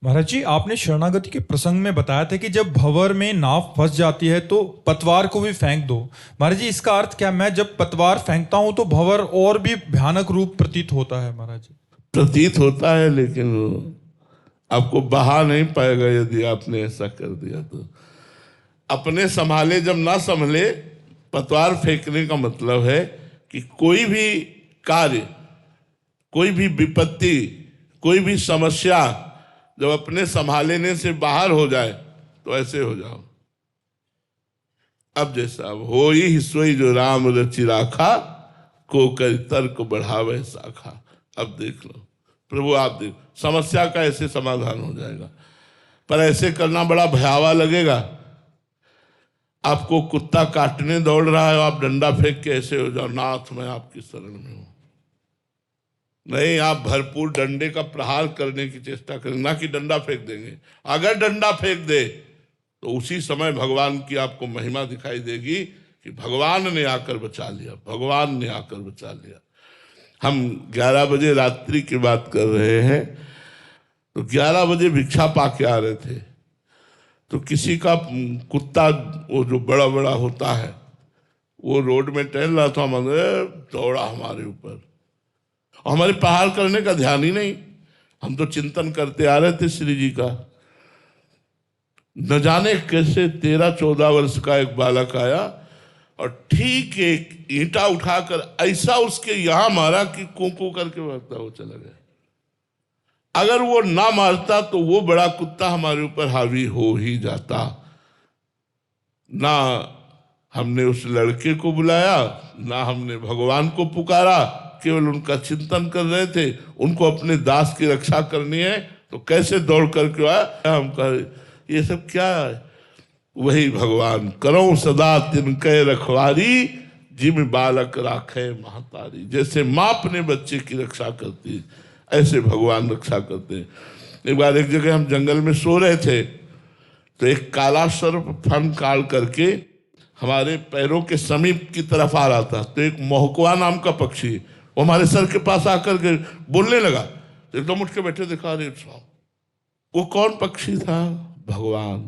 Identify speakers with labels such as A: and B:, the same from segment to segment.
A: महाराज जी, आपने शरणागति के प्रसंग में बताया था कि जब भंवर में नाव फंस जाती है तो पतवार को भी फेंक दो। महाराज जी, इसका अर्थ क्या? मैं जब पतवार फेंकता हूं तो भंवर और भी भयानक रूप प्रतीत होता है महाराज जी।
B: प्रतीत होता है, लेकिन आपको बहा नहीं पाएगा यदि आपने ऐसा कर दिया तो। अपने संभाले जब ना संभले, पतवार फेंकने का मतलब है कि कोई भी कार्य, कोई भी विपत्ति, कोई भी समस्या जब अपने संभालने से बाहर हो जाए तो ऐसे हो जाओ। अब जैसा अब हो ही सोई जो राम रचि राखा, को कर तर्क बढ़ावे शाखा। अब देख लो प्रभु, आप देख, समस्या का ऐसे समाधान हो जाएगा। पर ऐसे करना बड़ा भयावह लगेगा। आपको कुत्ता काटने दौड़ रहा है, आप डंडा फेंक के ऐसे हो जाओ, नाथ मैं आपकी शरण में हूं। नहीं, आप भरपूर डंडे का प्रहार करने की चेष्टा करेंगे, ना कि डंडा फेंक देंगे। अगर डंडा फेंक दे तो उसी समय भगवान की आपको महिमा दिखाई देगी कि भगवान ने आकर बचा लिया, भगवान ने आकर बचा लिया। हम 11 बजे रात्रि की बात कर रहे हैं, तो 11 बजे भिक्षा पाके आ रहे थे, तो किसी का कुत्ता, वो जो बड़ा बड़ा होता है, वो रोड में टहल रहा था, दौड़ा हमारे ऊपर। हमारे प्रहार करने का ध्यान ही नहीं, हम तो चिंतन करते आ रहे थे श्री जी का। न जाने कैसे 13-14 वर्ष का एक बालक आया और ठीक एक ईंटा उठाकर ऐसा उसके यहां मारा कि कू करके मारता वो चला गया। अगर वो ना मारता तो वो बड़ा कुत्ता हमारे ऊपर हावी हो ही जाता। ना हमने उस लड़के को बुलाया, ना हमने भगवान को पुकारा, केवल उनका चिंतन कर रहे थे। उनको अपने दास की रक्षा करनी है तो कैसे दौड़ करके आया। हम कह ये सब क्या है? वही भगवान, करो सदा तिनके रखवारी, जिम बालक राखे महतारी। जैसे माँ अपने बच्चे की रक्षा करती, ऐसे भगवान रक्षा करते हैं। एक बार एक जगह हम जंगल में सो रहे थे, तो एक काला सर्प फन काल करके हमारे पैरों के समीप की तरफ आ रहा था। तो एक मोहकुआ नाम का पक्षी वो हमारे सर के पास आकर के बोलने लगा, तो एकदम उठ के बैठे, दिखा रहे वो कौन पक्षी था? भगवान।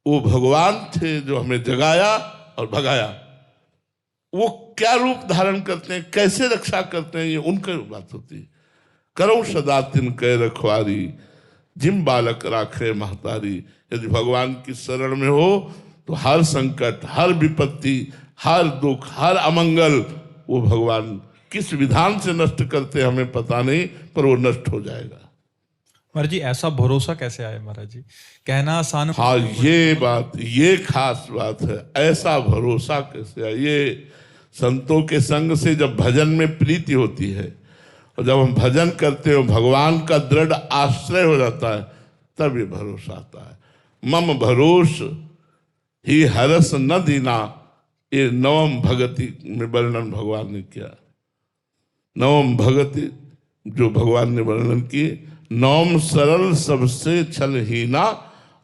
B: वो भगवान थे जो हमें जगाया और भगाया। वो क्या रूप धारण करते हैं, कैसे रक्षा करते हैं, ये उनकी बात होती है। करो सदा तिनके रखवारी, जिम बालक राखे महतारी। यदि भगवान की शरण में हो तो हर संकट, हर विपत्ति, हर दुख, हर अमंगल वो भगवान किस विधान से नष्ट करते हैं हमें पता नहीं, पर वो नष्ट हो जाएगा।
A: महाराज जी, ऐसा भरोसा कैसे आए महाराज जी? कहना आसान।
B: हाँ, ये बात, ये खास बात है। ऐसा भरोसा कैसे आए? ये संतों के संग से जब भजन में प्रीति होती है और जब हम भजन करते हो, भगवान का दृढ़ आश्रय हो जाता है, तब ये भरोसा आता है। मम भरोस ही हरस न दीना, ये नवम भगति में वर्णन भगवान ने किया। नवम भगति जो भगवान ने वर्णन की, नवम सरल सबसे छल हीना,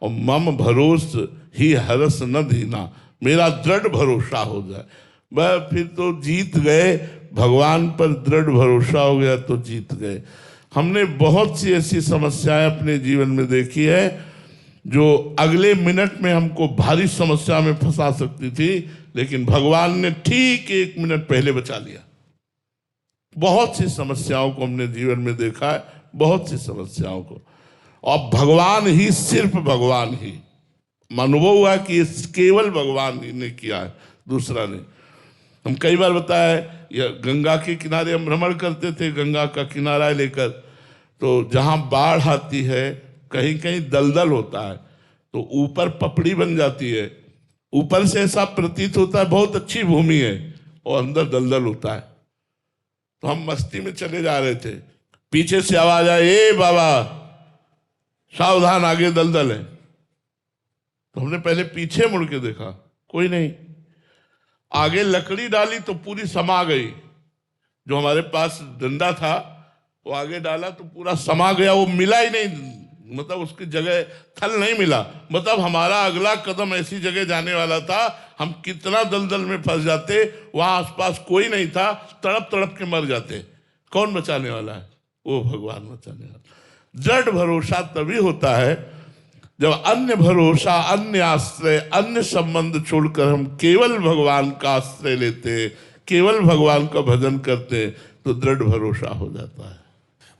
B: और मम भरोस ही हरस न दीना। मेरा दृढ़ भरोसा हो जाए, वह फिर तो जीत गए। भगवान पर दृढ़ भरोसा हो गया तो जीत गए। हमने बहुत सी ऐसी समस्याएं अपने जीवन में देखी है जो अगले मिनट में हमको भारी समस्या में फंसा सकती थी, लेकिन भगवान ने ठीक 1 मिनट पहले बचा लिया। बहुत सी समस्याओं को हमने जीवन में देखा है, बहुत सी समस्याओं को। और भगवान ही, सिर्फ भगवान ही, अनुभव हुआ कि ये केवल भगवान ही ने किया है, दूसरा नहीं। हम कई बार बताया है, गंगा के किनारे हम भ्रमण करते थे, गंगा का किनारा लेकर, तो जहाँ बाढ़ आती है कहीं कहीं दलदल होता है, तो ऊपर पपड़ी बन जाती है। ऊपर से ऐसा प्रतीत होता है बहुत अच्छी भूमि है, और अंदर दलदल होता है। तो हम मस्ती में चले जा रहे थे, पीछे से आवाज आई, ए बाबा सावधान, आगे दलदल है। तो हमने पहले पीछे मुड़ के देखा, कोई नहीं। आगे लकड़ी डाली तो पूरी समा गई। जो हमारे पास डंडा था वो आगे डाला तो पूरा समा गया, वो मिला ही नहीं, मतलब उसकी जगह थल नहीं मिला। मतलब हमारा अगला कदम ऐसी जगह जाने वाला था, हम कितना दलदल में फंस जाते, वहां आसपास कोई नहीं था, तड़प तड़प के मर जाते। कौन बचाने वाला है? वो भगवान बचाने वाला। दृढ़ भरोसा तभी होता है जब अन्य भरोसा, अन्य आश्रय, अन्य संबंध छोड़कर हम केवल भगवान का आश्रय लेते, केवल भगवान का भजन करते, तो दृढ़ भरोसा हो जाता है।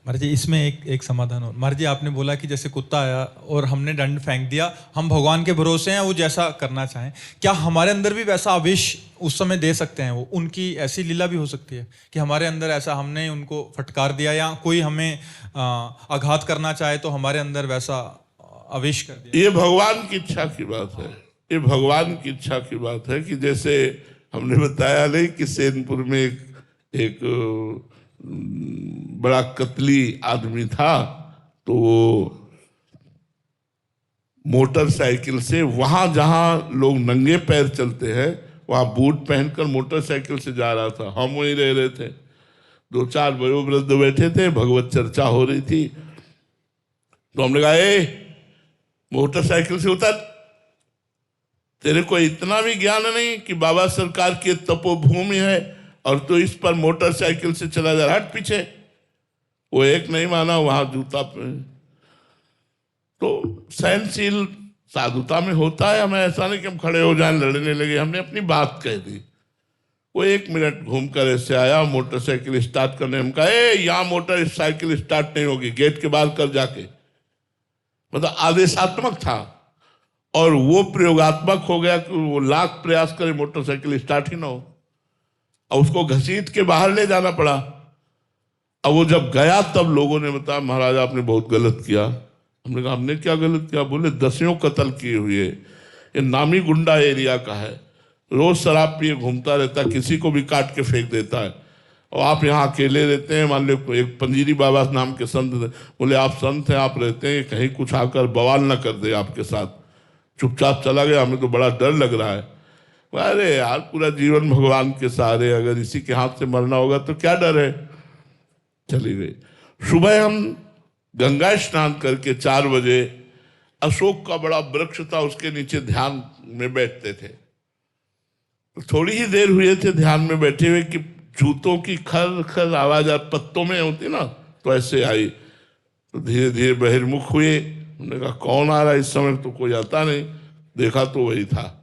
A: महाराज जी इसमें एक समाधान हो। महाराज जी आपने बोला कि जैसे कुत्ता आया और हमने दंड फेंक दिया, हम भगवान के भरोसे हैं, वो जैसा करना चाहें, क्या हमारे अंदर भी वैसा आवेश उस समय दे सकते हैं? वो उनकी ऐसी लीला भी हो सकती है कि हमारे अंदर ऐसा, हमने उनको फटकार दिया या कोई हमें आघात करना चाहे तो हमारे अंदर वैसा आवेश कर दिया।
B: ये भगवान की इच्छा की बात है, ये भगवान की इच्छा की बात है कि जैसे हमने बताया नहीं कि सैनपुर में एक बड़ा कतली आदमी था, तो वो मोटरसाइकिल से वहां जहां लोग नंगे पैर चलते हैं वहां बूट पहनकर मोटरसाइकिल से जा रहा था। हम वहीं रह रहे थे, 2-4 वयोवृद्ध बैठे थे, भगवत चर्चा हो रही थी, तो हमने कहा ए मोटरसाइकिल से उतर, तेरे को इतना भी ज्ञान नहीं कि बाबा सरकार की तपोभूमि है और तो इस पर मोटरसाइकिल से चला जा रहा, हट पीछे। वो एक नहीं माना, वहां जूता पे। तो सहनशील साधुता में होता है, हमें ऐसा नहीं कि हम खड़े हो जाएं लड़ने लगे, हमने अपनी बात कह दी। वो 1 मिनट घूमकर ऐसे आया, मोटरसाइकिल स्टार्ट करने, हम कहा यहाँ मोटरसाइकिल स्टार्ट नहीं होगी, गेट के बाहर कर जाके। मतलब आदेशात्मक था और वो प्रयोगात्मक हो गया कि वो लाख प्रयास करे मोटरसाइकिल स्टार्ट ही ना हो, और उसको घसीट के बाहर ले जाना पड़ा। अब वो जब गया तब लोगों ने बताया महाराज आपने बहुत गलत किया। हमने कहा हमने क्या गलत किया? बोले 10 कत्ल किए हुए, ये नामी गुंडा एरिया का है, रोज शराब पिए घूमता रहता, किसी को भी काट के फेंक देता है, और आप यहाँ अकेले रहते हैं। मान लो एक पंजीरी बाबा नाम के संत, बोले आप संत हैं, आप रहते हैं, कहीं कुछ आकर बवाल ना कर दे आपके साथ। चुपचाप चला गया, हमें तो बड़ा डर लग रहा है। अरे यार पूरा जीवन भगवान के सहारे, अगर इसी के हाथ से मरना होगा तो क्या डर है। चली गई। सुबह हम गंगा स्नान करके 4 बजे अशोक का बड़ा वृक्ष था, उसके नीचे ध्यान में बैठते थे। तो थोड़ी ही देर हुए थे ध्यान में बैठे हुए कि जूतों की खर खर आवाज पत्तों में होती ना, तो ऐसे आई। तो धीरे धीरे बहिर्मुख हुए, हमने कहा कौन आ रहा है? इस समय तो कोई आता नहीं। देखा तो वही था।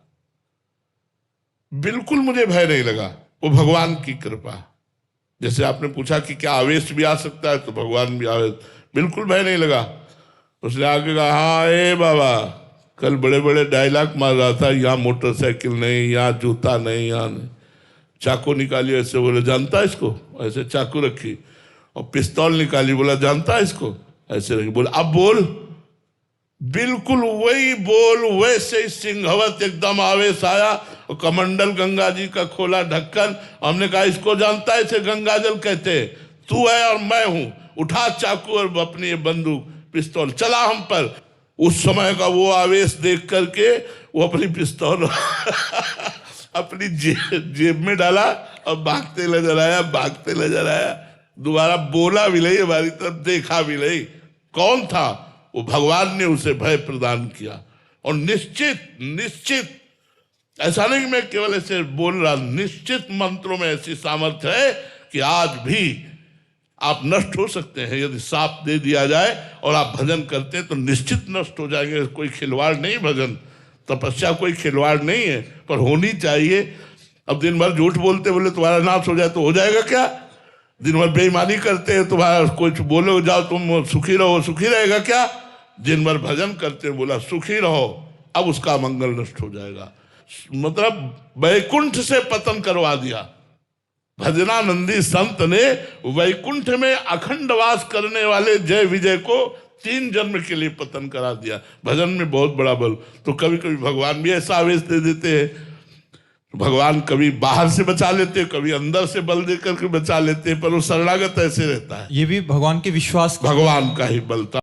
B: बिल्कुल मुझे भय नहीं लगा, वो भगवान की कृपा। जैसे आपने पूछा कि क्या आवेश भी आ सकता है, तो भगवान भी आवेश, बिल्कुल भय नहीं लगा। उसने आगे कहा हाँ ए बाबा, कल बड़े बड़े डायलॉग मार रहा था, यहाँ मोटरसाइकिल नहीं, यहाँ जूता नहीं, यहाँ नहीं। चाकू निकाली, ऐसे बोले जानता है इसको, ऐसे चाकू रखी, और पिस्तौल निकाली, बोला जानता है इसको, ऐसे रखी, बोला अब बोल। बिल्कुल वही बोल, वैसे ही सिंहवत एकदम आवेश आया, और कमंडल गंगा जी का खोला ढक्कन। हमने कहा इसको जानता है, इसे गंगाजल कहते हैं, तू है और मैं हूं, उठा चाकू और अपनी बंदूक पिस्तौल, चला हम पर। उस समय का वो आवेश देख करके वो अपनी पिस्तौल अपनी जेब में डाला और भागते नजर आया, भागते नजर आया। दोबारा बोला भी नहीं, हमारी तरफ देखा भी नहीं। कौन था वो? भगवान ने उसे भय प्रदान किया। और निश्चित ऐसा नहीं कि मैं केवल ऐसे बोल रहा, निश्चित मंत्रों में ऐसी सामर्थ्य है कि आज भी आप नष्ट हो सकते हैं। यदि साप दे दिया जाए और आप भजन करते हैं तो निश्चित नष्ट हो जाएंगे। कोई खिलवाड़ नहीं, भजन तपस्या कोई खिलवाड़ नहीं है, पर होनी चाहिए। अब दिन भर झूठ बोलते बोले तुम्हारा नाश हो जाए तो हो जाएगा क्या? दिन भर बेईमानी करते हैं, तुम्हारा कुछ बोलो जाओ तुम सुखी रहो, सुखी रहेगा क्या? दिन भर भजन करते बोला सुखी रहो, अब उसका मंगल नष्ट हो जाएगा। मतलब वैकुंठ से पतन करवा दिया। भजनानंदी संत ने वैकुंठ में अखंड वास करने वाले जय विजय को 3 जन्म के लिए पतन करा दिया। भजन में बहुत बड़ा बल। तो कभी कभी भगवान भी ऐसा आवेश दे देते हैं। भगवान कभी बाहर से बचा लेते, कभी अंदर से बल देकर के बचा लेते, पर वो शरणागत ऐसे रहता है।
A: ये भी भगवान के विश्वास,
B: भगवान का ही बल था।